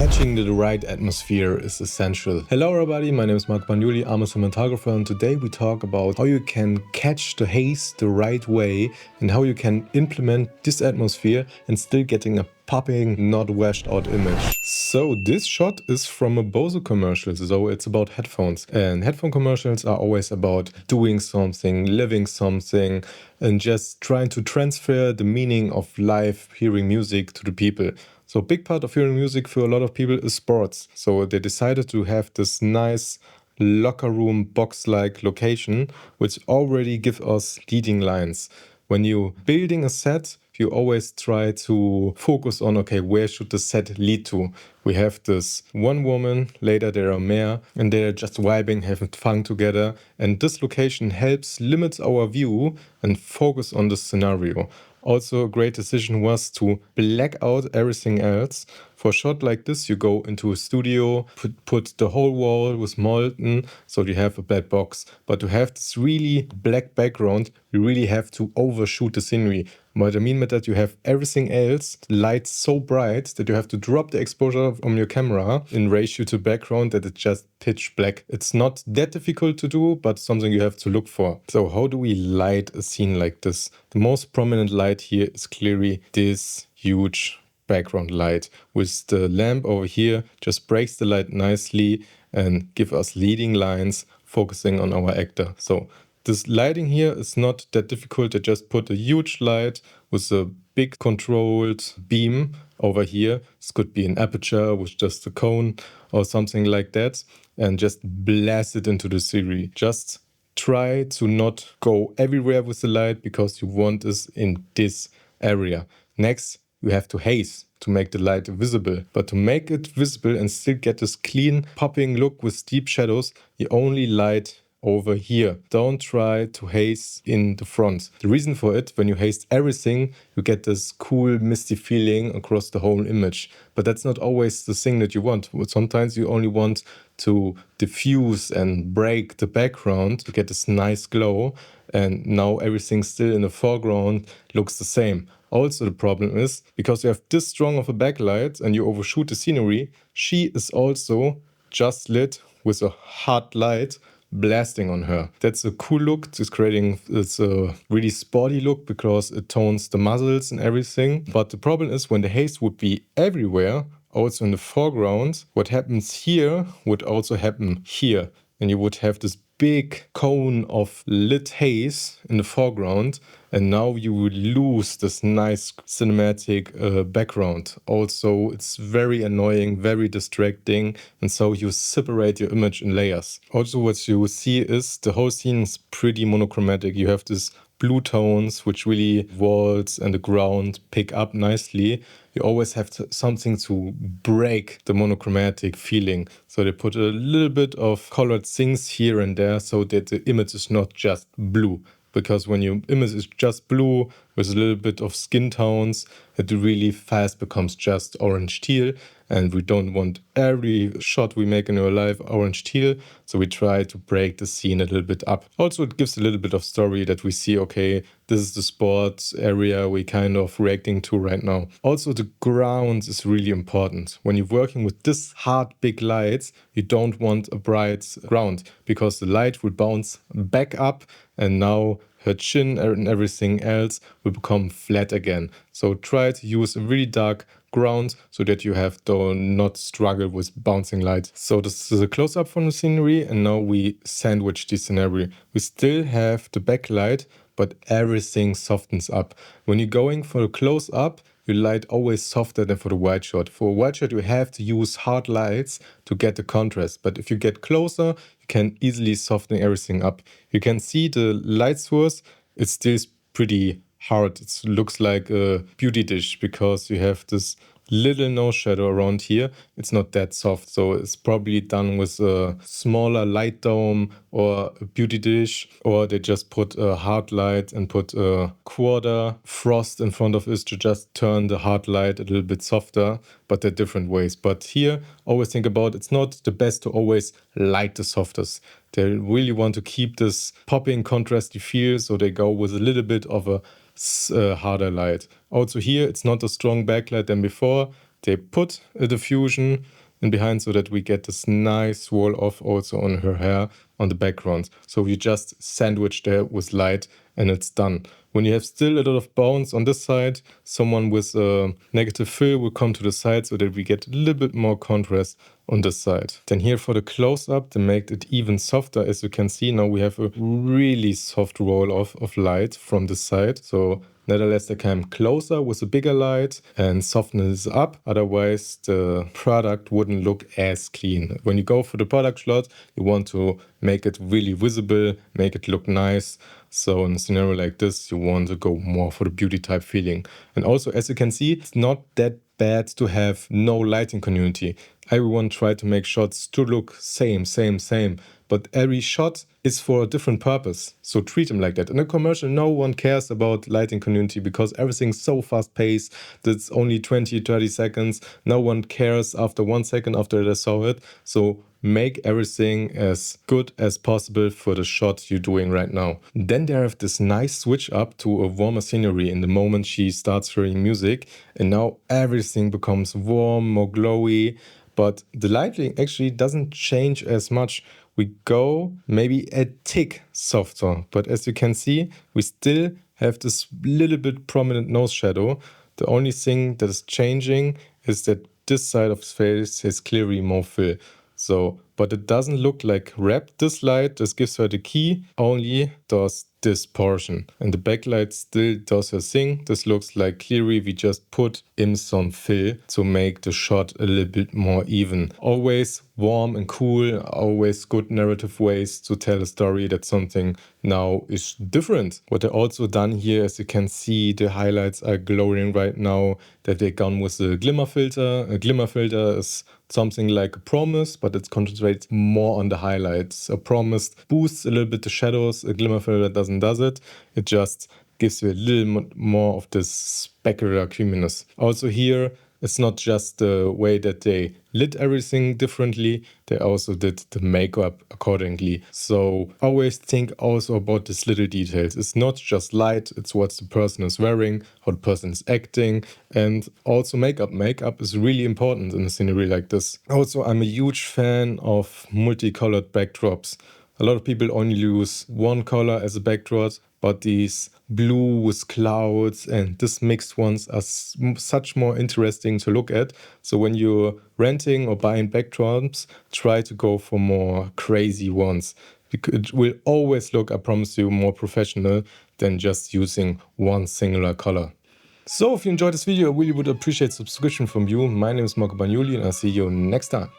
Catching the right atmosphere is essential. Hello everybody, my name is Mark Bagnoli, I'm a cinematographer, and today we talk about how you can catch the haze the right way and how you can implement this atmosphere and still getting a popping, not washed out image. So this shot is from a Bose commercial, so it's about headphones. And headphone commercials are always about doing something, living something, and just trying to transfer the meaning of live hearing music to the people. So a big part of hearing music for a lot of people is sports. So they decided to have this nice locker room box-like location, which already give us leading lines. When you're building a set, you always try to focus on, okay, where should the set lead to? We have this one woman, later there are more, and they're just vibing, having fun together. And this location helps limit our view and focus on the scenario. Also, a great decision was to black out everything else. For a shot like this, you go into a studio, put the whole wall with molten, so you have a black box. But to have this really black background, you really have to overshoot the scenery. What I mean by that, you have everything else light so bright that you have to drop the exposure on your camera in ratio to background that it's just pitch black. It's not that difficult to do, but something you have to look for. So how do we light a scene like this? The most prominent light here is clearly this huge background light. With the lamp over here, just breaks the light nicely and give us leading lines focusing on our actor. So this lighting here is not that difficult. I just put a huge light with a big controlled beam over here. This could be an Aputure with just a cone or something like that, and just blast it into the scenery. Just try to not go everywhere with the light because you want this in this area. Next, you have to haze to make the light visible. But to make it visible and still get this clean popping look with deep shadows, you only light over here. Don't try to haze in the front. The reason for it, when you haze everything, you get this cool misty feeling across the whole image. But that's not always the thing that you want. Sometimes you only want to diffuse and break the background to get this nice glow. And now everything still in the foreground looks the same. Also, the problem is, because you have this strong of a backlight and you overshoot the scenery, she is also just lit with a hard light blasting on her. That's a cool look. It's a really sporty look because it tones the muscles and everything. But the problem is when the haze would be everywhere, also in the foreground, what happens here would also happen here. And you would have this big cone of lit haze in the foreground, and now you would lose this nice cinematic background. Also, it's very annoying, very distracting, and so you separate your image in layers. Also, what you see is the whole scene is pretty monochromatic. You have this blue tones, which really walls and the ground pick up nicely. You always have something to break the monochromatic feeling. So they put a little bit of colored things here and there so that the image is not just blue. Because when your image is just blue with a little bit of skin tones, it really fast becomes just orange teal. And we don't want every shot we make in our life orange teal. So we try to break the scene a little bit up. Also, it gives a little bit of story that we see, okay, this is the sports area we kind of reacting to right now. Also, the ground is really important. When you're working with this hard, big lights, you don't want a bright ground because the light will bounce back up and now her chin and everything else will become flat again. So try to use a really dark ground so that you have to not struggle with bouncing light. So this is a close-up from the scenery, and now we sandwich the scenery. We still have the backlight, but everything softens up. When you're going for a close-up, your light always softer than for the wide shot. For a wide shot, you have to use hard lights to get the contrast. But if you get closer, you can easily soften everything up. You can see the light source, it's still pretty hard. It looks like a beauty dish because you have this little no shadow around here. It's not that soft, so it's probably done with a smaller light dome or a beauty dish, or they just put a hard light and put a quarter frost in front of it to just turn the hard light a little bit softer, but they're different ways. But here, always think about it's not the best to always light the softest. They really want to keep this popping contrasty feel, so they go with a little bit of a harder light. Also here, it's not a strong backlight than before. they put a diffusion in behind so that we get this nice roll off also on her hair on the background. So you just sandwich there with light and it's done. When you have still a lot of bounce on this side, someone with a negative fill will come to the side so that we get a little bit more contrast on this side. Then here for the close-up, to make it even softer, as you can see, now we have a really soft roll-off of light from the side. So nevertheless, they come closer with a bigger light and soften this up. Otherwise, the product wouldn't look as clean. When you go for the product shot, you want to make it really visible, make it look nice. So in a scenario like this, you want to go more for the beauty type feeling. And also, as you can see, it's not that bad to have no lighting continuity. Everyone tried to make shots to look same, but every shot is for a different purpose. So treat them like that. In a commercial, no one cares about lighting continuity because everything's so fast paced that it's only 20-30 seconds. No one cares after 1 second after they saw it. So make everything as good as possible for the shot you're doing right now. Then they have this nice switch up to a warmer scenery in the moment she starts hearing music, and now everything becomes warm, more glowy, but the lighting actually doesn't change as much. We go maybe a tick softer, but as you can see, we still have this little bit prominent nose shadow. The only thing that is changing is that this side of his face has clearly more fill. So, but it doesn't look like wrap. This light, this gives her the key, only does this portion. And the backlight still does her thing. This looks like clearly we just put in some fill to make the shot a little bit more even. Always warm and cool, always good narrative ways to tell a story that something now is different. What I also done here, as you can see, the highlights are glowing right now, that they gone with a glimmer filter. A glimmer filter is something like a promise, but it concentrates more on the highlights. A promise boosts a little bit the shadows, a glimmer filter does it. It just gives you a little more of this specular creaminess. Also here, it's not just the way that they lit everything differently, they also did the makeup accordingly. So always think also about these little details. It's not just light, it's what the person is wearing, how the person is acting, and also makeup. Makeup is really important in a scenery like this. Also, I'm a huge fan of multicolored backdrops. A lot of people only use one color as a backdrop, but these blue with clouds and this mixed ones are such more interesting to look at. So when you're renting or buying backdrops, try to go for more crazy ones. It will always look, I promise you, more professional than just using one singular color. So if you enjoyed this video, I really would appreciate subscription from you. My name is Marco Bagnoli and I'll see you next time.